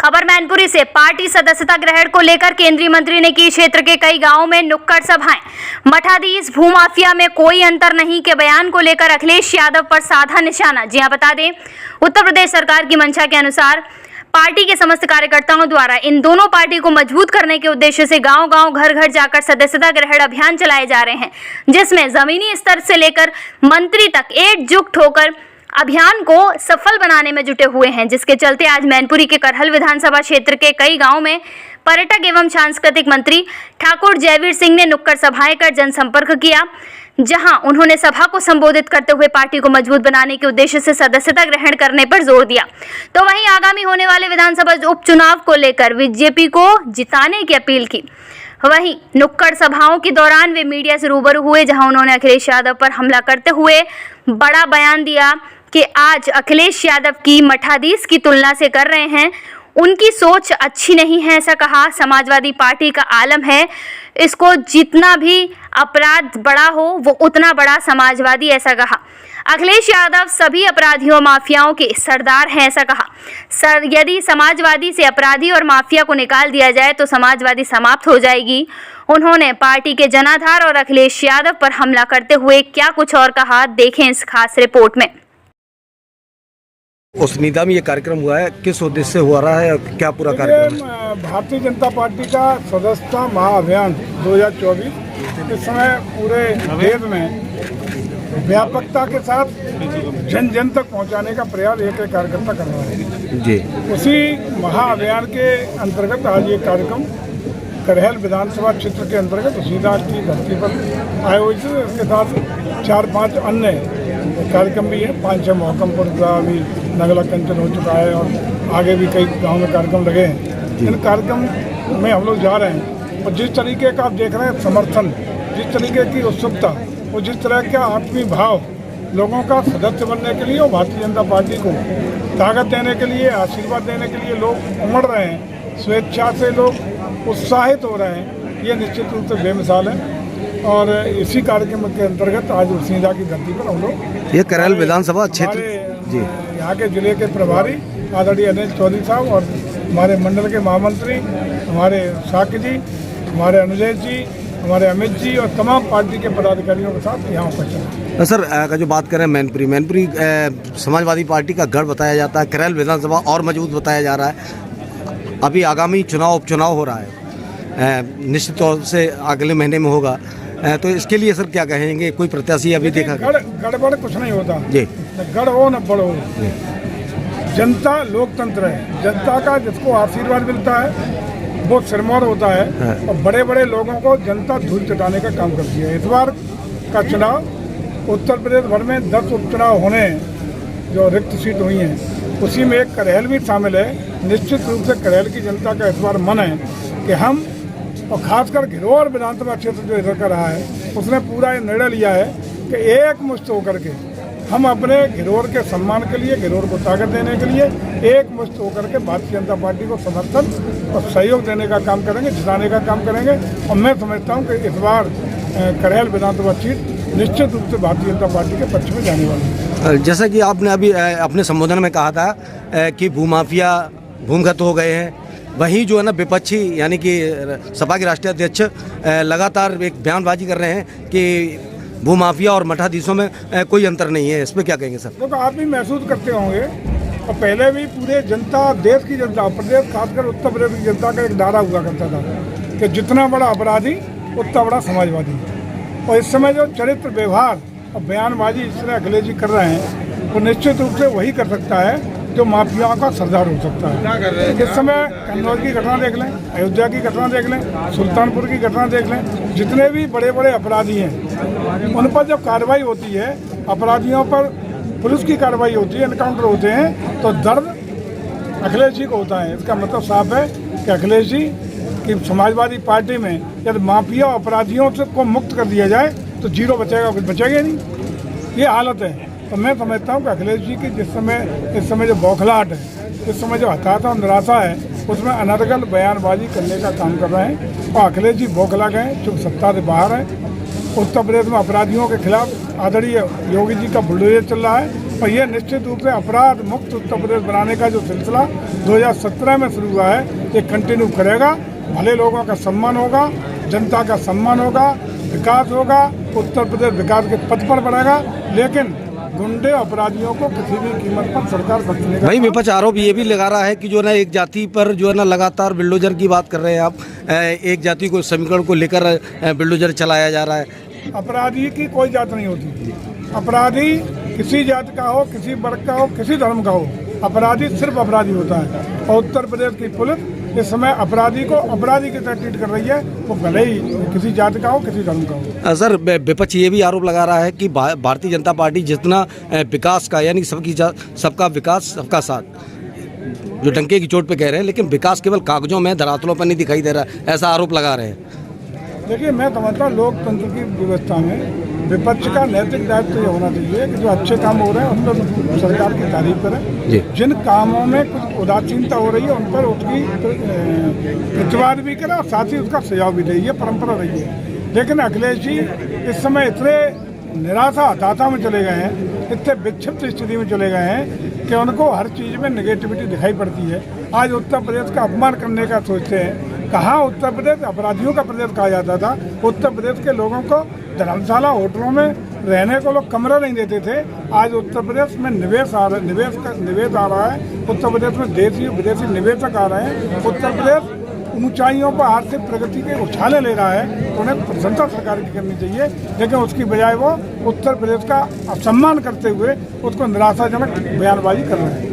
खबर मैनपुरी से। पार्टी सदस्यता ग्रहण को लेकर केंद्रीय मंत्री ने की क्षेत्र के कई गांवों में नुक्कड़ सभाएं। मठाधीश भूमाफिया में कोई अंतर नहीं के बयान को लेकर अखिलेश यादव पर साधा निशाना। जी हां, बता दें, उत्तर प्रदेश सरकार की मंशा के अनुसार पार्टी के समस्त कार्यकर्ताओं द्वारा इन दोनों पार्टी को मजबूत करने के उद्देश्य से गांव-गांव, घर-घर जाकर सदस्यता ग्रहण अभियान चलाए जा रहे हैं, जिसमें जमीनी स्तर से लेकर मंत्री तक एकजुट होकर अभियान को सफल बनाने में जुटे हुए हैं। जिसके चलते आज मैनपुरी के करहल विधानसभा क्षेत्र के कई गांवों में पर्यटक एवं सांस्कृतिक मंत्री ठाकुर जयवीर सिंह ने नुक्कड़ सभाएं कर जनसंपर्क किया, जहां उन्होंने सभा को संबोधित करते हुए पार्टी को मजबूत बनाने के उद्देश्य से सदस्यता ग्रहण करने पर जोर दिया। तो वहीं आगामी होने वाले विधानसभा उपचुनाव को लेकर बीजेपी को जिताने की अपील की। वहीं नुक्कड़ सभाओं के दौरान वे मीडिया से रूबरू हुए, जहां उन्होंने अखिलेश यादव पर हमला करते हुए बड़ा बयान दिया कि आज अखिलेश यादव की मठाधीश की तुलना से कर रहे हैं, उनकी सोच अच्छी नहीं है, ऐसा कहा। समाजवादी पार्टी का आलम है, इसको जितना भी अपराध बड़ा हो वो उतना बड़ा समाजवादी, ऐसा कहा। अखिलेश यादव सभी अपराधियों माफियाओं के सरदार हैं, ऐसा कहा। यदि समाजवादी से अपराधी और माफिया को निकाल दिया जाए तो समाजवादी समाप्त हो जाएगी। उन्होंने पार्टी के जनाधार और अखिलेश यादव पर हमला करते हुए क्या कुछ और कहा, देखें इस खास रिपोर्ट में। उस्नीदा में ये कार्यक्रम हुआ है, किस उद्देश्य से हुआ रहा है और क्या पूरा कार्यक्रम है? भारतीय जनता पार्टी का सदस्यता महाअभियान 2024 इस समय पूरे देश में व्यापकता के साथ जन जन तक पहुंचाने का प्रयास एक कार्यकर्ता कर रहा है जी। उसी महाअभियान के अंतर्गत आज ये कार्यक्रम करहल विधानसभा क्षेत्र के अंतर्गत उस्नीदा की धरती पर आयोजित है। इसके साथ 4-5 अन्य कार्यक्रम भी है। 5-6 मोहकमपुर का भी नगला कंचन हो चुका है और आगे भी कई गांव में कार्यक्रम लगे हैं। इन कार्यक्रम में हम लोग जा रहे हैं और जिस तरीके का आप देख रहे हैं समर्थन, जिस तरीके की उत्सुकता और जिस तरह का आत्मीय भाव लोगों का सदस्य बनने के लिए और भारतीय जनता पार्टी को ताकत देने के लिए, आशीर्वाद देने के लिए लोग उमड़ रहे हैं, स्वेच्छा से लोग उत्साहित हो रहे हैं, ये निश्चित रूप से बेमिसाल है। और इसी कार्यक्रम के अंतर्गत आज उस्नीदा की धरती पर हम लोग ये करहल विधानसभा क्षेत्र जी यहाँ के जिले के प्रभारी आदरणीय अनिल चौधरी साहब और हमारे मंडल के महामंत्री हमारे साकी जी, हमारे अनुजय जी, हमारे अमित जी और तमाम पार्टी के पदाधिकारियों के साथ यहाँ उपस्थित हैं। सर का जो बात करें मैनपुरी समाजवादी पार्टी का गढ़ बताया जाता है, करहल विधानसभा और मजबूत बताया जा रहा है। अभी आगामी उपचुनाव हो रहा है, निश्चित तौर से अगले महीने में होगा, तो इसके लिए सर क्या कहेंगे? कोई प्रत्याशी अभी देखा? गड़बड़ कुछ नहीं होता जी, गढ़ हो न बड़ हो। जनता लोकतंत्र है, जनता का जिसको आशीर्वाद मिलता है वो सिरमौर होता है और बड़े बड़े लोगों को जनता धूल चटाने का काम करती है। इस बार का चुनाव उत्तर प्रदेश भर में 10 उपचुनाव होने हैं जो रिक्त सीट हुई हैं, उसी में एक करहल भी शामिल है। निश्चित रूप से करहल की जनता का इस बार मन है कि हम, और खासकर घिरोर विधानसभा क्षेत्र जो इधर का रहा है, उसने पूरा ये निर्णय लिया है कि एक मुश्त होकर के हम अपने घिरोर के सम्मान के लिए, घिरोर को ताकत देने के लिए एक मुश्त होकर के भारतीय जनता पार्टी को समर्थन और सहयोग देने का काम करेंगे, जिताने का काम करेंगे। और मैं समझता हूँ कि इस बार करहल विधानसभा सीट निश्चित रूप से भारतीय जनता पार्टी के पक्ष में जाने वाली है। जैसा कि आपने अभी अपने संबोधन में कहा था कि भूमाफिया भूमिगत हो गए हैं, वहीं जो है ना विपक्षी यानी कि सपा के राष्ट्रीय अध्यक्ष लगातार एक बयानबाजी कर रहे हैं कि भूमाफिया और मठाधीशों में कोई अंतर नहीं है। इसमें क्या कहेंगे सर? तो आप भी महसूस करते होंगे और पहले भी पूरे जनता, देश की जनता, प्रदेश खासकर उत्तर प्रदेश की जनता का एक नारा हुआ करता था कि जितना बड़ा अपराधी उतना बड़ा समाजवादी। और इस समय जो चरित्र व्यवहार और बयानबाजी इस तरह अखिलेश जी कर रहे हैं, वो निश्चित रूप से वही कर सकता है जो माफियाओं का सरदार हो सकता है। इस समय कन्नौज की घटना देख लें, अयोध्या की घटना देख लें, सुल्तानपुर की घटना देख लें, जितने भी बड़े बड़े अपराधी हैं उन पर जब कार्रवाई होती है, अपराधियों पर पुलिस की कार्रवाई होती है, एनकाउंटर होते हैं, तो दर्द अखिलेश जी को होता है। इसका मतलब साफ है कि अखिलेश जी की समाजवादी पार्टी में यदि माफिया अपराधियों से को मुक्त कर दिया जाए तो जीरो बचेगा, कुछ बचेगा नहीं, ये हालत है। तो मैं समझता हूँ कि अखिलेश जी की इस समय जो बौखलाहट है, इस समय जो हताशा और निराशा है, उसमें अनर्गल बयानबाजी करने का काम कर रहे हैं। और अखिलेश जी बौखला गए, चूँकि सत्ता से बाहर है। उत्तर प्रदेश में अपराधियों के खिलाफ आदरणीय योगी जी का बुलडोजर चल रहा है और ये निश्चित रूप से अपराध मुक्त उत्तर प्रदेश बनाने का जो सिलसिला 2017 में शुरू हुआ है, ये कंटिन्यू करेगा। भले लोगों का सम्मान होगा, जनता का सम्मान होगा, विकास होगा, उत्तर प्रदेश विकास के पथ पर बढ़ेगा, लेकिन गुंडे अपराधियों को किसी भी कीमत पर सरकार बख्शने का वही विपक्ष आरोप ये भी लगा रहा है कि जो है ना एक जाति पर जो है ना लगातार बिल्डोजर की बात कर रहे हैं आप, एक जाति को समीकरण को लेकर बिल्डोजर चलाया जा रहा है। अपराधी की कोई जात नहीं होती। अपराधी किसी जात का हो, किसी वर्ग का हो, किसी धर्म का हो, अपराधी सिर्फ अपराधी होता है। और उत्तर प्रदेश की पुलिस इस समय अपराधी को अपराधी की तरह ट्रीट कर रही है, वो भले ही किसी जात का हो, किसी धर्म का हो। सर, विपक्ष ये भी आरोप लगा रहा है कि भारतीय जनता पार्टी जितना विकास का यानी सबका विकास सबका साथ, जो डंके की चोट पे कह रहे हैं, लेकिन विकास केवल कागजों में, धरातलों पर नहीं दिखाई दे रहा, ऐसा आरोप लगा रहे हैं। देखिए, मैं समझता हूँ लोकतंत्र की व्यवस्था में विपक्ष का नैतिक दायित्व ये होना चाहिए कि जो अच्छे काम हो रहे हैं उन पर सरकार की तारीफ करें, जिन कामों में कुछ उदासीनता हो रही है उन पर उसकी प्रतिवाद भी करें और साथ ही उसका सुझाव भी दे, ये परंपरा रही है। लेकिन अखिलेश जी इस समय इतने निराशा हताशा में चले गए हैं, इतने विक्षिप्त स्थिति में चले गए हैं कि उनको हर चीज़ में नेगेटिविटी दिखाई पड़ती है। आज उत्तर प्रदेश का अपमान करने का सोचते हैं। कहाँ उत्तर प्रदेश अपराधियों का प्रदेश कहा जाता था। उत्तर प्रदेश के लोगों को धर्मशाला, होटलों में रहने को लोग कमरा नहीं देते थे। आज उत्तर प्रदेश में निवेश आ रहा है। उत्तर प्रदेश में देशी विदेशी निवेशक आ रहे हैं। उत्तर प्रदेश ऊंचाइयों पर आर्थिक प्रगति के उछाले ले रहा है, तो उन्हें प्रशंसा सरकार की करनी चाहिए, लेकिन उसकी बजाय वो उत्तर प्रदेश का अपमान करते हुए उसको निराशाजनक बयानबाजी कर रहे हैं।